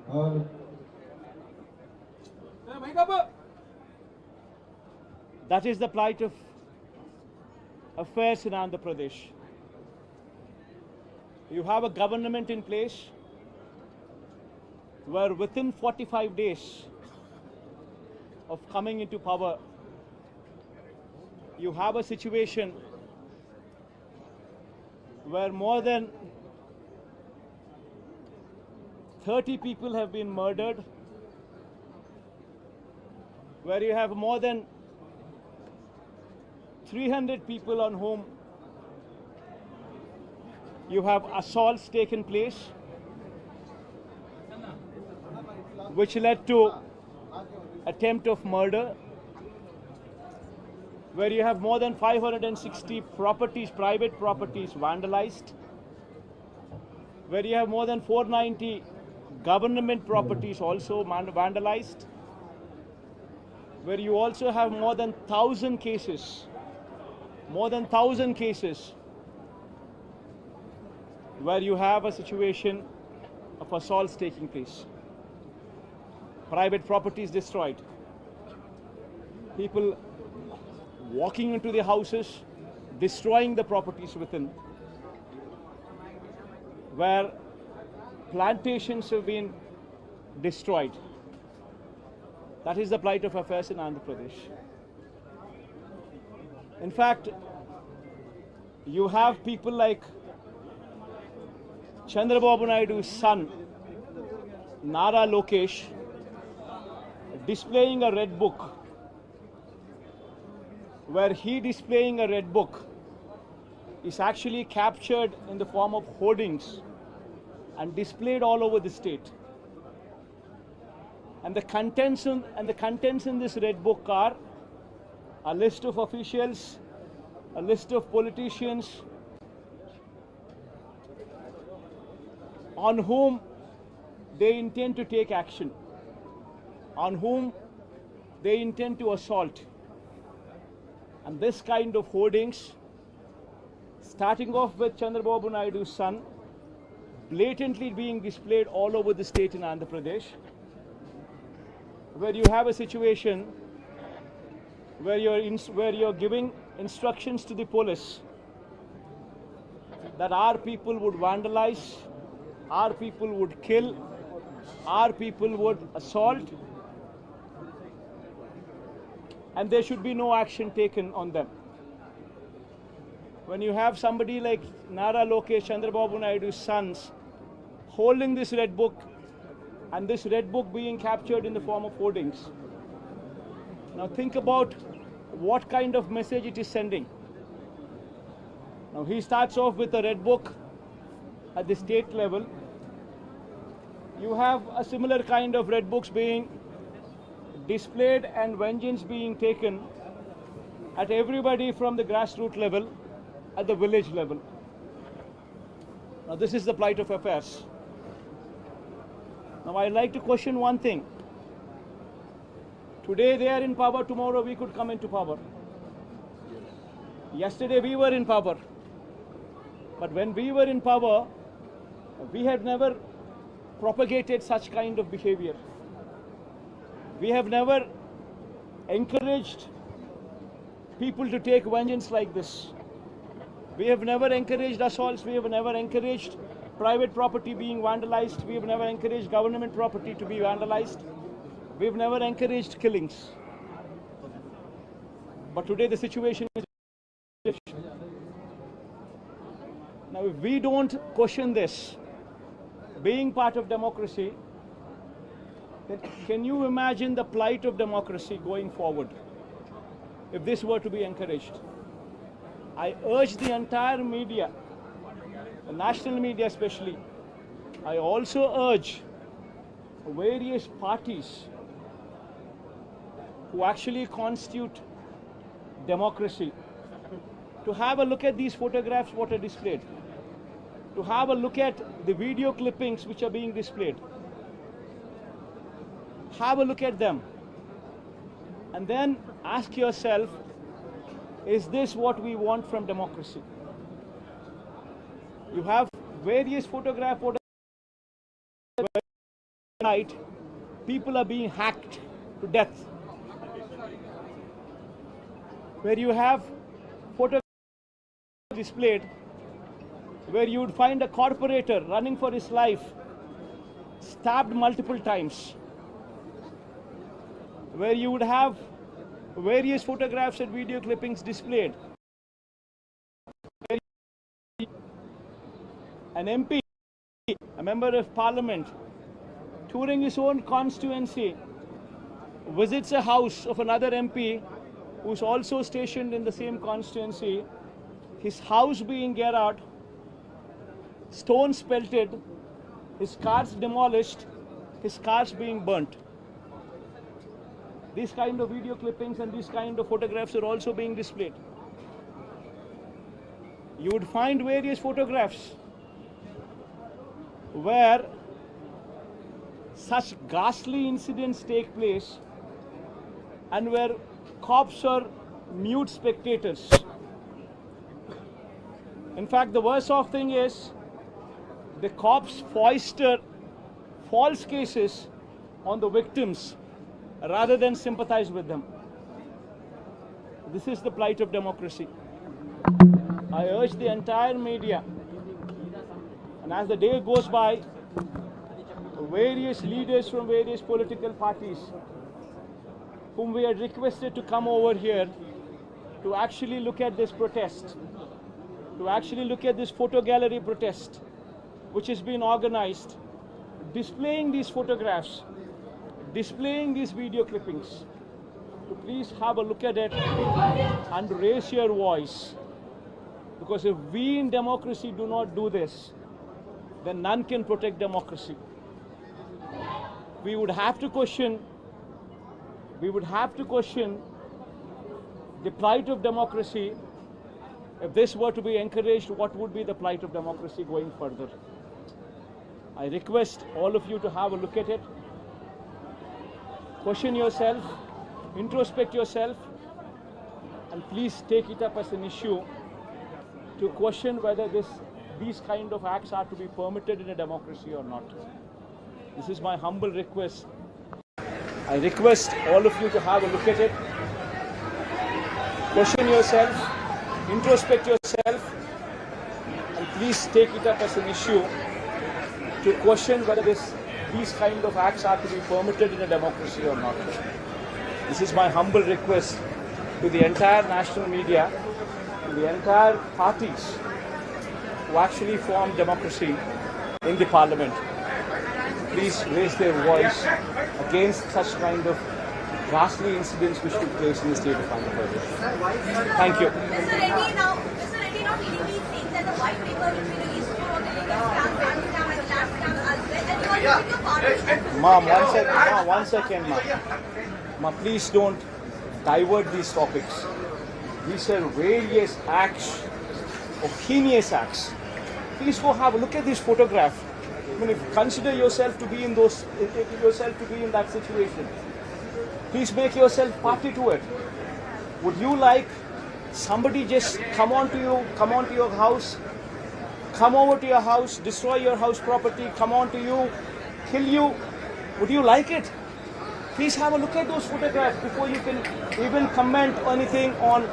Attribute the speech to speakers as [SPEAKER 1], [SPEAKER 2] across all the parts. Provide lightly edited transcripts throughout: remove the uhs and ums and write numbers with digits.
[SPEAKER 1] और
[SPEAKER 2] that is the plight of affairs in Andhra Pradesh. You have a government in place where within 45 days of coming into power, you have a situation where more than 30 people have been murdered, where you have more than 300 people on whom you have assaults taken place, which led to attempt of murder, where you have more than 560 properties, private properties vandalized, where you have more than 490 government properties also vandalized, where you also have more than 1,000 cases, where you have a situation of assaults taking place. Private properties destroyed. People walking into the houses, destroying the properties within, where plantations have been destroyed. That is the plight of affairs in Andhra Pradesh. In fact, you have people like Chandrababu Naidu's son, Nara Lokesh, displaying a red book, where he displaying a red book is actually captured in the form of hoardings and displayed all over the state. And the contents in this red book are a list of officials, a list of politicians on whom they intend to take action, on whom they intend to assault. And this kind of hoardings, starting off with Chandrababu Naidu's son, blatantly being displayed all over the state in Andhra Pradesh, where you have a situation where you're giving instructions to the police that our people would vandalize, our people would kill, our people would assault, and there should be no action taken on them. When you have somebody like Nara Lokesh, Chandrababu Naidu's sons, holding this red book, and this red book being captured in the form of hoardings. Now think about what kind of message it is sending. Now he starts off with a red book at the state level. You have a similar kind of red books being displayed and vengeance being taken at everybody from the grassroots level, at the village level. Now this is the plight of affairs. Now I'd like to question one thing. Today they are in power, tomorrow we could come into power. Yesterday we were in power. But when we were in power, we had never propagated such kind of behavior. We have never encouraged people to take vengeance like this. We have never encouraged assaults. We have never encouraged private property being vandalized. We have never encouraged government property to be vandalized. We have never encouraged killings. But today the situation is different. Now if we don't question this, being part of democracy, then can you imagine the plight of democracy going forward if this were to be encouraged? I urge the entire media, the national media especially, I also urge various parties who actually constitute democracy to have a look at these photographs what are displayed, to have a look at the video clippings which are being displayed. Have a look at them and then ask yourself, is this what we want from democracy? You have various photographs night, people are being hacked to death. Where you have photographs displayed, where you would find a corporator running for his life, stabbed multiple times, where you would have various photographs and video clippings displayed. An MP, a member of parliament, touring his own constituency, visits a house of another MP who's also stationed in the same constituency, his house being garroted, stones pelted, his cars demolished, his cars being burnt. These kind of video clippings and these kind of photographs are also being displayed. You would find various photographs where such ghastly incidents take place and where cops are mute spectators. In fact, the worst of thing is the cops foster false cases on the victims rather than sympathize with them. This is the plight of democracy. I urge the entire media, and as the day goes by, various leaders from various political parties whom we had requested to come over here to actually look at this protest, to actually look at this photo gallery protest which has been organized, displaying these photographs, displaying these video clippings, to please have a look at it and raise your voice. Because if we in democracy do not do this, then none can protect democracy. We would have to question the plight of democracy. If this were to be encouraged, what would be the plight of democracy going further? I request all of you to have a look at it. Question yourself, introspect yourself, and please take it up as an issue to question whether these kind of acts are to be permitted in a democracy or not. This is my humble request. I request all of you to have a look at it. Question yourself, introspect yourself, and please take it up as an issue to question whether these kind of acts are to be permitted in a democracy or not. This is my humble request to the entire national media, to the entire parties who actually form democracy in the parliament. Please raise their voice against such kind of ghastly incidents which took place in the state of Andhra Pradesh. Thank you.
[SPEAKER 1] Mr. Reddy now legally saying that the white paper which we released for the legal scam, bank scam and lab scam as well, and you are using your party.
[SPEAKER 2] Ma'am, one second, ma'am. Please don't divert these topics. These are various acts, heinous acts. Please go have a look at this photograph. I mean, if you consider yourself to be in that situation, please make yourself party to it. Would you like somebody just come onto your house, come over to your house, destroy your house property, come onto you, kill you? Would you like it? Please have a look at those photographs before you can even comment anything on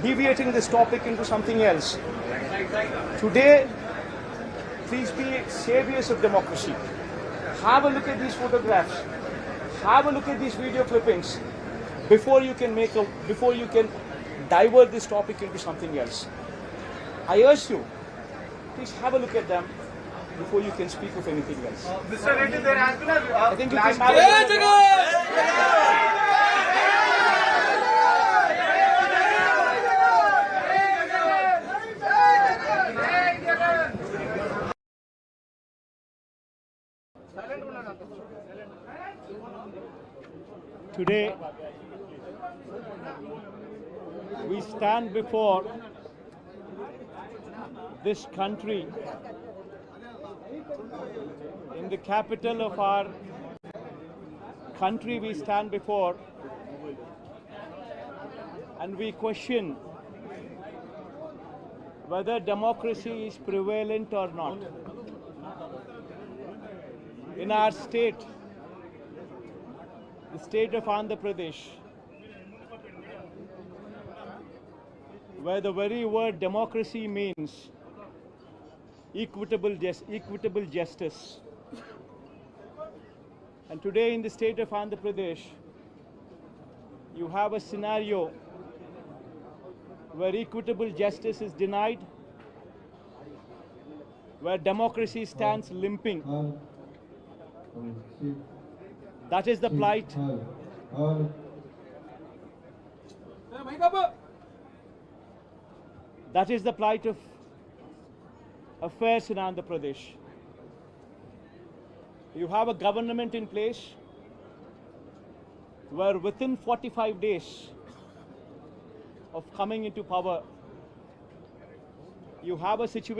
[SPEAKER 2] deviating this topic into something else. Today, please be saviors of democracy. Have a look at these photographs. Have a look at these video clippings before you can divert this topic into something else. I urge you, please have a look at them before you can speak of anything else.
[SPEAKER 3] Mr. Reddy, there has been a
[SPEAKER 2] I think you can have a look at Today, we stand before this country in the capital of our country. We stand before and we question whether democracy is prevalent or not. In our state, the state of Andhra Pradesh, where the very word democracy means equitable justice. And today in the state of Andhra Pradesh, you have a scenario where equitable justice is denied, where democracy stands limping. That is the plight. That is the plight of affairs in Andhra Pradesh. You have a government in place where within 45 days of coming into power, you have a situation